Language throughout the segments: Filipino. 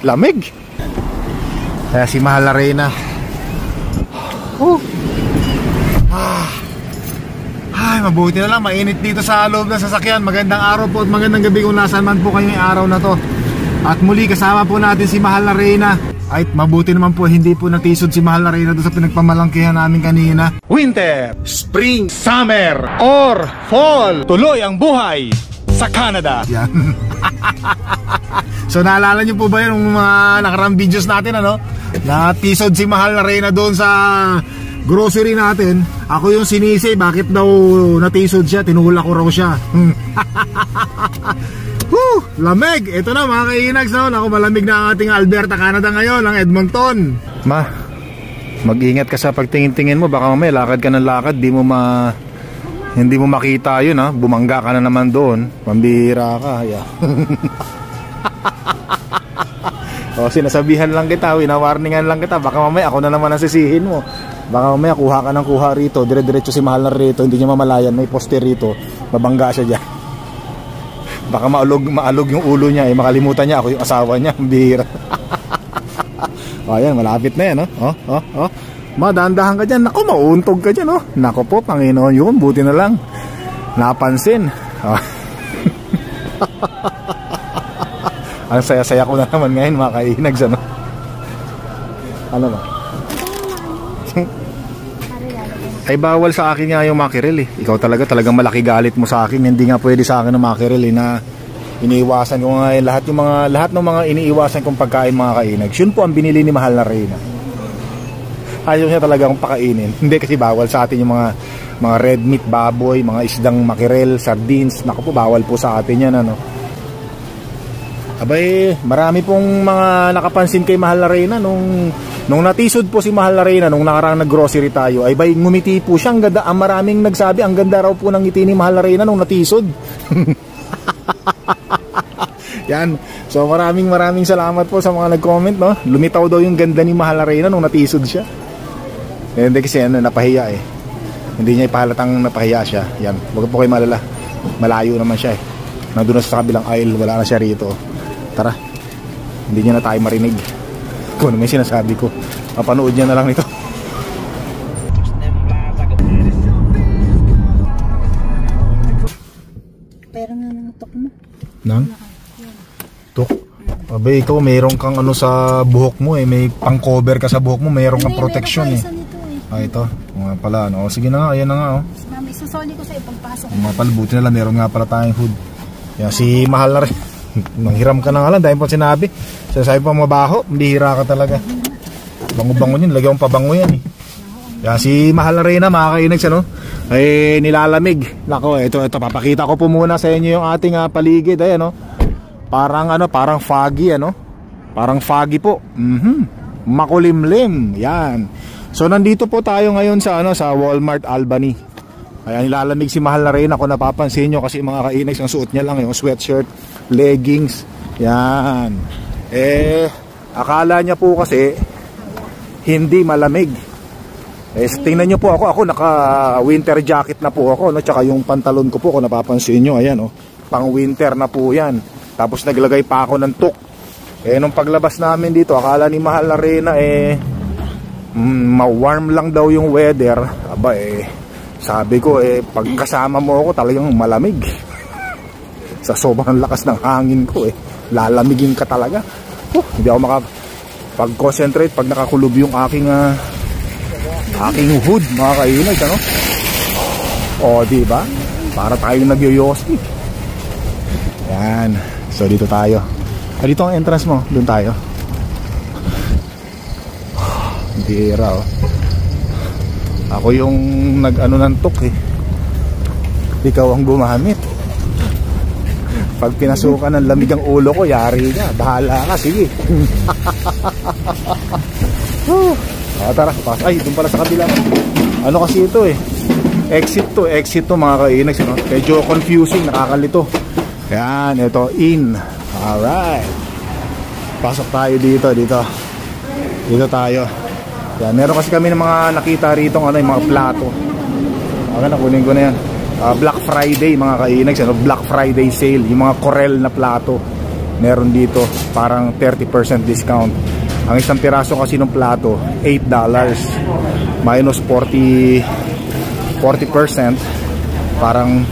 Lamig. Kaya si Mahal na Reyna. Ay, mabuti na lang, mainit dito sa loob ng sasakyan. Magandang araw po at magandang gabi kung nasaan man po kayo ngayong araw na to. At muli kasama po natin si Mahal na Reyna. Ay, mabuti naman po hindi po natisod si Mahal na Reyna doon sa pinagpamalangkihan namin kanina. Winter, Spring, Summer, or Fall, tuloy ang buhay sa Canada. Yan. So naalala niyo po ba yun yung mga nakaraang videos natin, ano? Natisod si Mahal na Reyna doon sa grocery natin. Ako yung sinisi, bakit daw natisod siya? Tinulak ko raw siya. Lamig! Ito na mga kainags, no? Ako, malamig na ang ating Alberta, Canada ngayon, ang Edmonton. Ma, mag-ingat ka sa pagtingin-tingin mo. Baka mamaya lakad ka ng lakad, hindi mo makita yun, ha? Bumangga ka na naman doon. Pambihira ka, yeah. O, sinasabihan lang kita, winawarningan lang kita. Baka mamaya ako na naman ang sisihin mo. Baka mamaya kuha ka ng kuha rito, dire-diretso si Mahal na rito, hindi niya mamalayan, may poster rito, mabangga siya dyan. Baka maalog yung ulo niya, makalimutan niya ako yung asawa niya. Bihira. O, ayan, malapit na yan, oh. Dahan-dahan ka dyan. Naku, mauuntog ka dyan, oh. Naku po, Panginoon, yun, buti na lang napansin. Ang saya-saya ko na naman ngayon, mga kainags, ano? Ano ba? Ay, bawal sa akin nga yung mackerel, eh. Ikaw talagang malaki galit mo sa akin. Hindi nga pwede sa akin ng mackerel, eh, na iniiwasan ko nga lahat ng mga iniiwasan kong pagkain, mga kainags. Yun po ang binili ni Mahal na Reyna. Ayaw niya talagang pakainin. Hindi, kasi bawal sa atin yung mga red meat, baboy, mga isdang mackerel, sardines. Naku po, bawal po sa atin yan, ano. Abay, marami pong mga nakapansin kay Mahal na Reyna nung natisod po si Mahal na Reyna nung nakarang nag-grocery tayo. Ay bay, ngumiti po siya. Ang ganda, ang maraming nagsabi, ang ganda raw po ng ngiti ni Mahal na Reyna nung natisod. Yan. So maraming salamat po sa mga nag-comment, no. Lumitaw daw yung ganda ni Mahal na Reyna nung natisod siya. Hindi kasi napahiya, eh. Hindi niya ipahalatang napahiya siya. Yan. Huwag po kayo malala. Malayo naman siya, eh. Nandun na sa kabilang aisle, wala na siya rito. Tara, hindi niya na tayo marinig kung ano may sinasabi ko. Mapanood niya na lang nito. Pero nga nangatok mo. Nang? Tok? Abay, ikaw mayroon kang ano sa buhok mo, eh. May pang-cover ka sa buhok mo. Mayroon kang protection, eh. Ah, ito. Nga pala, ano. Sige na nga, ayan na nga, oh. Isasoli ko sa ipagpasok. Mga pala, buti na lang. Mayroon nga pala tayong hood. Yan, si Mahal na rin. Manghiram ka na nga lang dahil po sinabi. Sasabi pa mabaho, hindi hira ka talaga. Bango-bango yun, lagyan kong pabango yan, eh. Yan, si Mahal na Reyna, mga kainags, ano, ay nilalamig. Nako, ito, papakita ko po muna sa inyo yung ating paligid. Ayan, no? Parang foggy, ano. Parang foggy po. Makulimlim. Yan. So nandito po tayo ngayon sa Walmart Albany. Ayan, nilalamig si Mahal na Reyna. Kung napapansin nyo, kasi mga kainags, ang suot niya lang yung sweatshirt, leggings. Yan. Akala niya po kasi hindi malamig. Tingnan nyo po ako naka winter jacket na po ako, no? Tsaka yung pantalon ko po, kung napapansin nyo, ayan, oh, pang winter na po yan. Tapos naglagay pa ako ng tuk. Nung paglabas namin dito, akala ni Mahal na Reyna ma-warm lang daw yung weather. Aba, sabi ko, pagkasama mo ako talagang malamig. Sa sobrang lakas ng hangin ko, lalamigin ka talaga. Hindi ako makapag-concentrate pag nakakulob yung aking hood, mga kainag, ano? O, diba? Para tayong nagyoyosi. Yan. So, dito tayo. Dito ang entrance mo. Doon tayo. Bira, oh. Ako yung nag-ano ng tok, eh. Ikaw ang gumamit. Pag pinasukan ng lamig ang ulo ko, yari ka. Bahala ka, sige. Tara, pas. Ay, doon pala sa kabila. Ano kasi ito, eh. Exit to mga kainags, no? Medyo confusing, nakakalito. Yan, ito, in. Alright. Pasok tayo dito. Dito tayo. Yan, meron kasi kami ng mga nakita rito, yung mga plato. Okay, nakunin ko na yan. Black Friday, mga kainags, Black Friday sale, yung mga Corel na plato. meron dito parang 30% discount. Ang isang piraso kasi ng plato $8 minus 40%, parang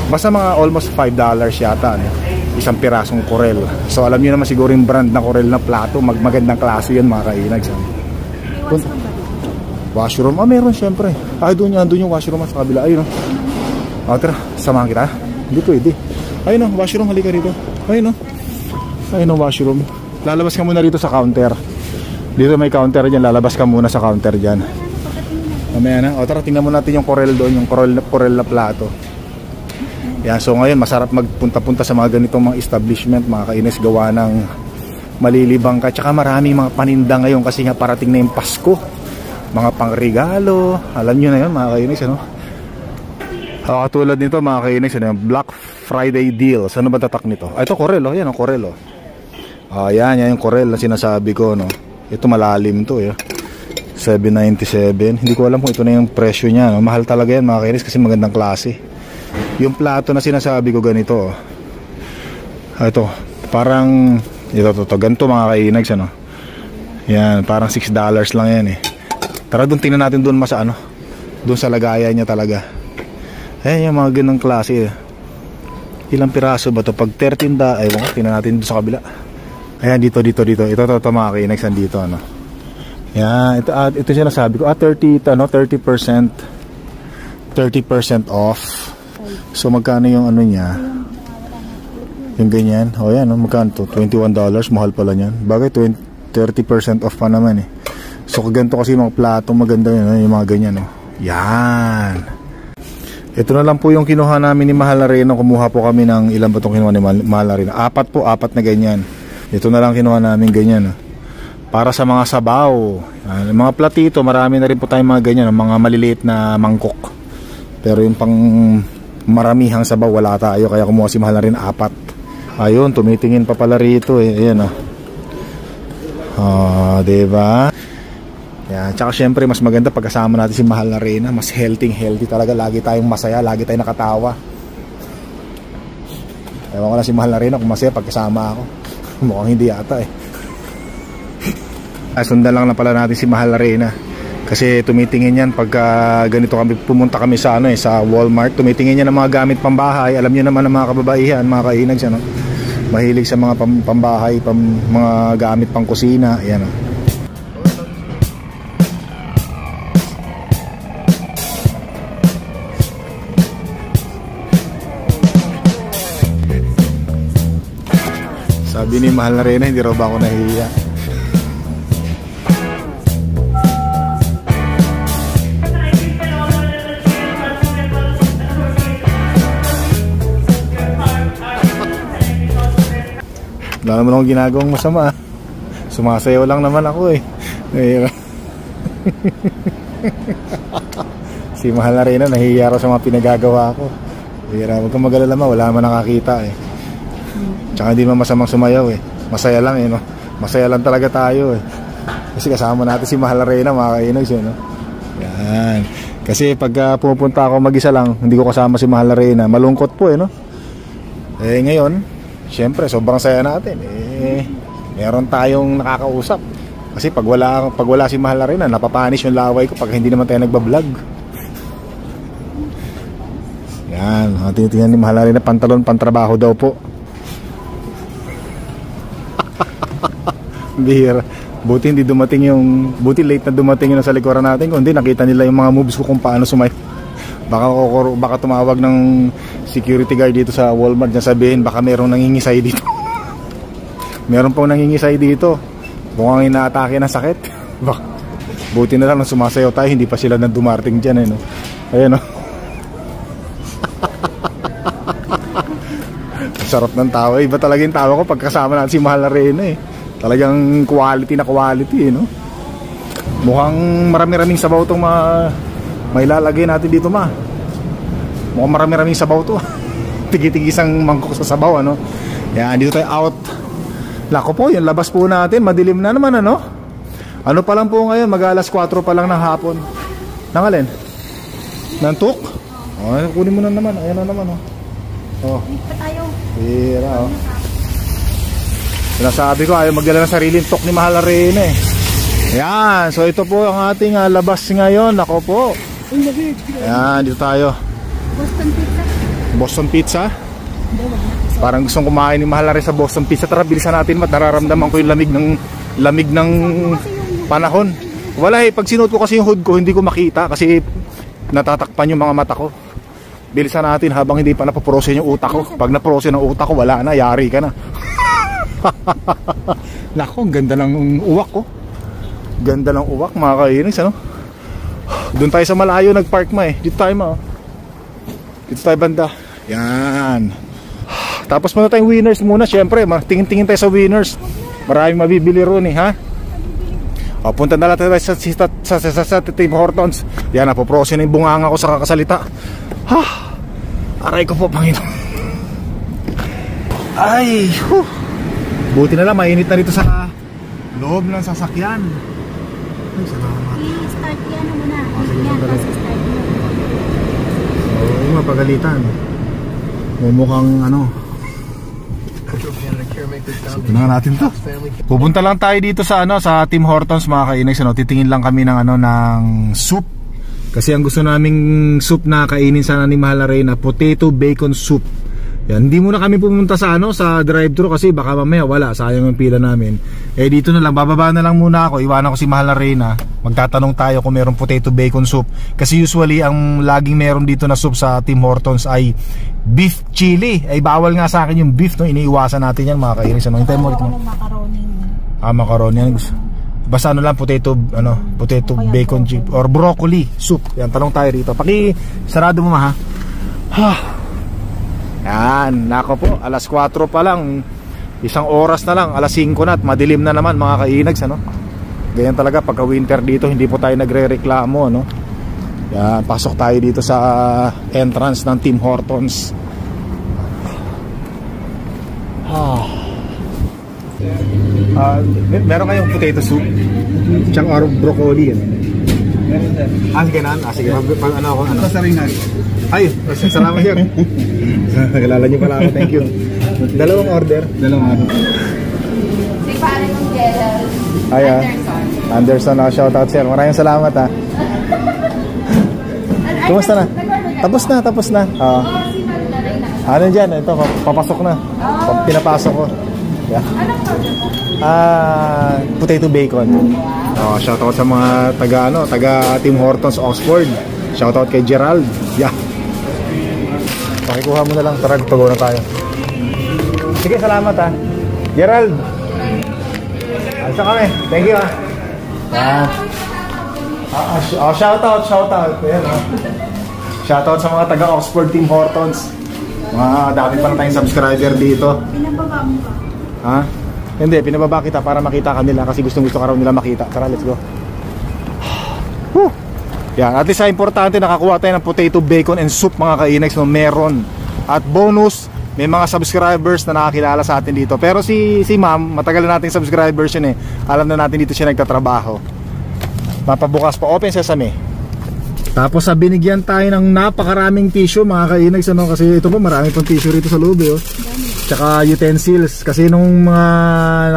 basta mga almost $5 yata, no? Isang pirasong Corel. So alam niyo naman siguro yung brand na Corel na plato, magandang klase yun mga kainag. Washroom, meron syempre. Doon yung washroom sa kabila. Ayun, tara, samahan kita. Hindi pwede. Ayun, washroom, halika rito. Ayun, washroom. Lalabas ka muna rito sa counter. Dito may counter dyan, lalabas ka muna sa counter dyan. Mamaya na. Tara, tingnan mo natin yung Corel doon, yung Corel na plato. Yan, so ngayon masarap magpunta-punta sa mga ganitong mga establishment, mga kainis, gawa ng malilibang ka. Tsaka maraming mga paninda ngayon kasi nga parating na yung Pasko. Mga pangregalo, alam nyo na yun mga kainis, ano? Katulad nito mga kainis, ano, Black Friday deals. Ano ba tatak nito? Ito Corel, yan ang Corel. Yan yung Corel na sinasabi ko, no? Ito malalim to, $7.97. Hindi ko alam kung ito na yung presyo niya, no? Mahal talaga yan mga kainis kasi magandang klase. Yung plato na sinasabi ko ganito, ito parang ito ganito mga kainags, ano? Yan, parang $6 lang yan Tara doon, tingnan natin doon doon sa lagayan niya talaga. Ayan yung mga ganang klase. Ilang piraso ba to? Pag 13 tingnan natin doon sa kabila. Ayan, dito ito mga kainags, dito, ano? Yan, ito sinasabi ko, 30% off. So magkano yung ano niya? Yung ganyan. Yan, magkano to? $21. Mahal pala niyan. Bagay 30% off pa naman So ganito kasi mga plato maganda yun, yung mga ganyan, Yan. Ito na lang po yung kinuha namin ni Mahal na Reyna. Kumuha po kami ng ilan ba itong kinuha ni Mahal na Reyna? 4 na ganyan. Ito na lang kinuha namin ganyan, para sa mga sabaw. Mga platito, marami na rin po tayong mga ganyan, mga maliliit na mangkok. Pero yung pang maramihang sabaw wala tayo, kaya kumuha si Mahal na rin 4. Ayun, tumitingin pa pala rito Ayan, diba? Yan, tsaka syempre mas maganda pag kasama natin si Mahal na Reyna. Mas healthy talaga, lagi tayong masaya, lagi tayong nakatawa. Ewan ko na si Mahal na Reyna kung masaya pag kasama ako. Mukhang hindi yata Sundan lang na pala natin si Mahal na Reyna. Kasi tumitingin yan pagka ganito pumunta kami sa sa Walmart. Tumitingin yan ng mga gamit pambahay. Alam niyo naman ng mga kababaihan, mga kainags, mahilig sa mga pambahay, mga gamit pang kusina. Ayan, Sabi ni Mahal na Reyna, hindi raw ba ako nahihiya? Wala naman akong ginagawang masama. Sumasayaw lang naman ako Si Mahal na Reyna, nahihiya raw sa mga pinagagawa ko. Huwag kang mag-alala, wala naman nakakita Tsaka hindi naman masamang sumayaw Masaya lang no? Masaya lang talaga tayo Kasi kasama natin si Mahal na Reyna, mga kainags Yan. Kasi pag pupunta ako mag-isa lang, hindi ko kasama si Mahal na Reyna, malungkot po ngayon syempre, sobrang saya natin. Meron tayong nakakausap. Kasi pag wala si Mahal na Reyna, napapanis yung laway ko pag hindi naman tayo nagbablog. Yan, tingnan ni Mahal na Reyna, pantalon pantrabaho daw po. Bihira. Buti late na dumating yung sa likuran natin. Kung hindi, nakita nila yung mga moves ko kung paano baka tumawag ng security guard dito sa Walmart na sabihin baka merong nangingisay dito. Meron pong nangingisay dito, mukhang inaatake ng sakit. Buti na lang nung sumasayaw tayo, hindi pa sila na dumarating dyan Ayan Sarap ng tawa. Iba talaga yung tawa ko pag kasama natin si Mahal na Reyna Talagang quality na quality Mukhang marami-raming sabaw itong may lalagay natin dito Mukhang marami-raming sabaw to Tigi-tigisang mangkok sa sabaw Yan, dito tayo out. Lako po, yung labas po natin, madilim na naman Ano pa lang po ngayon, mag-alas 4 pa lang ng hapon. Nangalin? Nantok? Kunin mo na naman, ayan na naman Dito pa tayo. Hira Sinasabi ko, ayaw magdala ng sariling tok ni Mahal na Reyna eh. Ayan, so ito po ang ating labas ngayon. Ako po. Ayan, dito tayo. Boston Pizza. Boston Pizza. Parang gustong kumain ni Mahal na Reyna sa Boston Pizza. Tara, bilisan natin, nararamdaman ko yung lamig ng panahon. Wala eh, pag sinuot ko kasi yung hood ko, hindi ko makita kasi natatakpan yung mga mata ko. Bilisan natin habang hindi pa napoprosen yung utak ko. Pag naprosen ang utak ko, wala na, yari ka na. Nako, ang ganda ng uwak ko. Ganda ng uwak, mga kainis, ano? Doon tayo sa malayo nagpark eh. Dito tayo dito tayo banda. Yan. Tapos muna tayong winners muna. Siyempre, tingin-tingin tayo sa winners. Maraming mabibili ron eh, ha? O, punta na lang tayo sa Tim Hortons. Yan, napoprosin yung bunganga ko sa kakasalita. Ha! Aray ko po, Panginoon. Ay, buti na lang, mainit na dito sa loob ng sasakyan. Ay, salamat. I-start yan muna. Sige, Yan, sandali. tapos start mo. Oo, mapagalitan. Mumukhang ano. Ito na natin to. Pupunta lang tayo dito sa sa Tim Hortons, mga kainags, titingin lang kami ng ng soup. Kasi ang gusto naming soup na kainin sana ni Mahal na Reyna, potato bacon soup. Yan, hindi muna kami pumunta sa sa drive-thru kasi baka mamaya wala, sayang yung pila namin. Eh dito na lang, bababa na lang muna ako, iwanan ko si Mahal na Reyna. Magtatanong tayo kung meron potato bacon soup. Kasi usually ang laging meron dito na soup sa Tim Hortons ay beef chili. Ay bawal nga sa akin yung beef, no? Iniiwasan natin yan, mga kainis. Hintay mo ito. Macaroni. Macaroni yan. Basta potato bacon chip or broccoli soup. Yan, tanong tayo rito. Sarado mo ha. Yan, nako po, alas 4 pa lang. Isang oras na lang, alas 5 na at madilim na naman, mga kainags, Ganyan talaga pagka winter dito, hindi po tayo nagrereklamo, Yan, pasok tayo dito sa entrance ng Tim Hortons. Meron kayong potato soup? Tsaka or broccoli yan. Sige na. Sige, ako. Sasaringan. Ay, salamat sir. Nakilala niyo pala ako, thank you. Dalawang order. Si pare mong Gerald. Ay, Anderson, shoutout sir. Maraming salamat ha. Kumusta na? Tapos na. Ano dyan? Ito, papasok na. Pinapasok ko. Yeah. Potato bacon. Shoutout sa mga taga Tim Hortons Oxford. Shoutout kay Gerald. Yeah. Pakikuha mo na lang, tara, tugo na tayo. Sige, salamat ha. Gerald. Ayos na kami. Thank you ha. Shoutout. Ayan, shoutout sa mga taga Oxford Tim Hortons. Dami pa na tayong subscriber dito. Pinababa mo ba? Ha? Hindi, pinababa kita para makita kanila kasi gusto ka raw nila makita. Tara, let's go. Yan, at least importante nakakuha tayo ng potato bacon and soup, mga kainags, meron. At bonus, may mga subscribers na nakakilala sa atin dito. Pero si ma'am, matagal na nating subscribers yun eh. Alam na natin dito siya nagtatrabaho. Mapabukas pa, open sesame. Tapos binigyan tayo ng napakaraming tissue, mga kainags, kasi ito po marami pang tissue rito sa loob eh. Tsaka utensils, kasi nung mga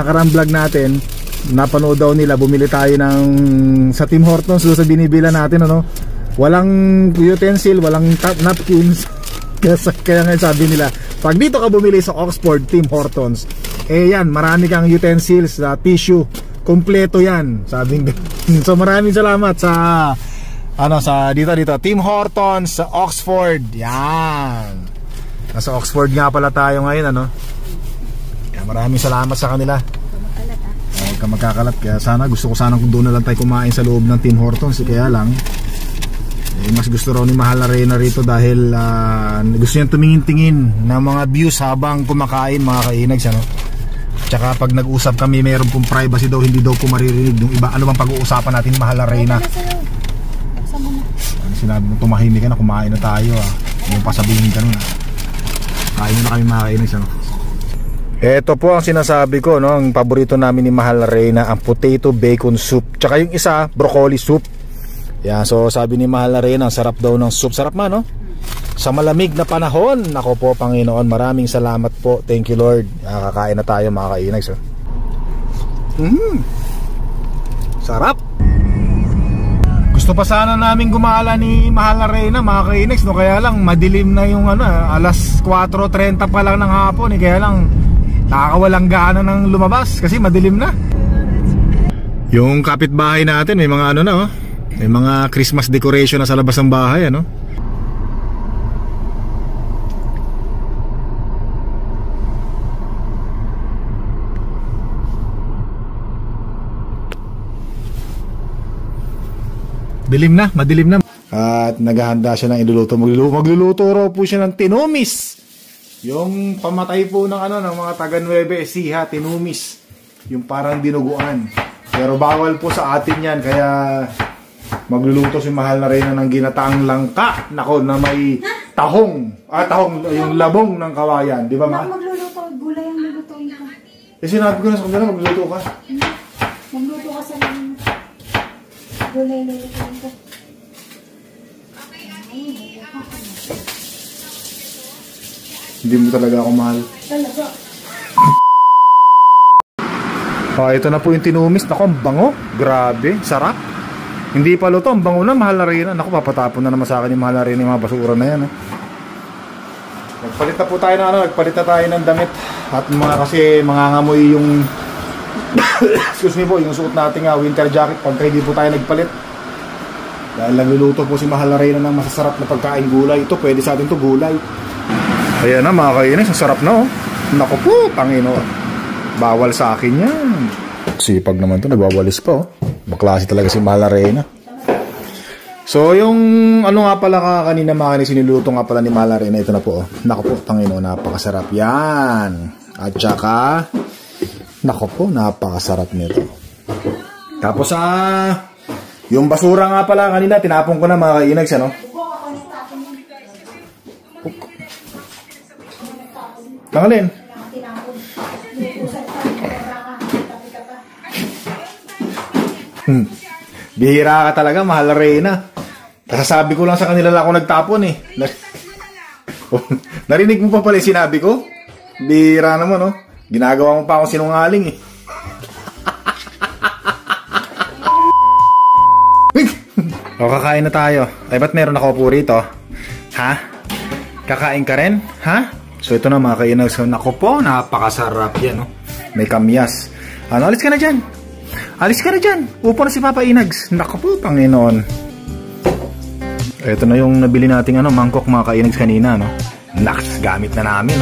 nakarang vlog natin, napanood daw nila, bumili tayo sa Tim Hortons, doon sa binibila natin, walang utensil, walang napkins. Kaya nga sabi nila, pag dito ka bumili sa Oxford Tim Hortons, yan, marami kang utensils, tissue, kompleto yan, sabi. So maraming salamat sa dito Tim Hortons sa Oxford. Yan, nasa Oxford nga pala tayo ngayon, Yan, maraming salamat sa kanila. Huwag ka magkakalat, kaya gusto ko sana kung doon na lang tayo kumain sa loob ng Tim Hortons, kaya lang mas gusto raw ni Mahal na Reyna rito dahil gusto niyang tumingin-tingin ng mga views habang kumakain, mga kainags, Tsaka pag nag-usap kami, mayroon pong privacy daw, hindi daw po maririnig yung iba. Ano bang pag-uusapan natin ni Mahal na Reyna? Sinabi mo, tumahimik ka na, kumain na tayo Yung pasabihin ka nun kain na kami, mga kainags, Ito po ang sinasabi ko, ang paborito namin ni Mahal na Reyna, ang potato bacon soup. Tsaka yung isa, broccoli soup. Yan, so sabi ni Mahal na Reyna, ang sarap daw ng soup. Sarap man, sa malamig na panahon. Nako po, Panginoon, maraming salamat po. Thank you, Lord. Kakain na tayo, mga kainags. Sarap. Gusto pa sana namin gumala ni Mahal na Reyna, mga kainags, no? Kaya lang madilim na yung alas 4:30 pa lang ng hapon, kaya lang nakakawalang gana ng lumabas kasi madilim na. Yung kapitbahay natin may mga may mga Christmas decoration na sa labas ng bahay, Dilim na, madilim na. At naghahanda siya ng iluluto. Magluluto raw po siya ng tinumis. Yung pamatay po ng ng mga taga Nueva Ecija, tinumis. Yung parang dinuguan. Pero bawal po sa atin yan, kaya magluluto si Mahal na Reyna ng ginataang langka. Nako, na may tahong. Tahong, yung labong ng kawayan. Di ba, Ma? Magluluto, gulay ang lulutuin ko. Sinabi ko na sa kanila, magluluto ka. Magluto ka sa gulay lulutuin ko. Hindi mo talaga ako mahal. Talaga. Ito na po yung tinumis. Naku, ang bango. Grabe, sarap. Hindi pa luto, ang bango na, Mahal na Reyna. Naku, papatapon na naman sa akin yung Mahal na Reyna, yung mga basura na yan. Nagpalit na po tayo nagpalit na tayo ng damit. At kasi mangangamoy yung excuse me po, yung suot nating winter jacket pagka hindi po tayo nagpalit. Dahil nagluluto po si Mahal na Reyna ng masasarap na pagkain gulay. Ito, pwede sa atin to gulay. Ayan na, mga kainis, ang sarap na. Naku po, Panginoon. Bawal sa akin yan. Sipag naman to, nagwawalis pa. Baklase talaga si Mahal na Reyna. So yung nga pala kanina mga kainis, sinuluto nga pala ni Mahal na Reyna. Ito na po. Naku po, Panginoon, napakasarap yan. At saka naku po, napakasarap nito. Tapos yung basura nga pala kanina, tinapon ko na, mga kainags, Tangalin. Bihira ka talaga, Mahal na Reyna. Kasasabi ko lang sa kanila lang ako nagtapon Narinig mo pa pala yung sinabi ko? Bihira naman, Ginagawa mo pa akong sinungaling Kakain na tayo. Ay, ba't meron ako po rito? Ha? Kakain ka rin? Ha? So ito na, mga kainags. Naku po, napakasarap yan. May kamyas. Alis ka na dyan. Alis ka na dyan. Upo na si Papa Inags. Naku po, Panginoon. Ito na yung nabili nating mangkok, mga kainags, kanina. Naks, gamit na namin.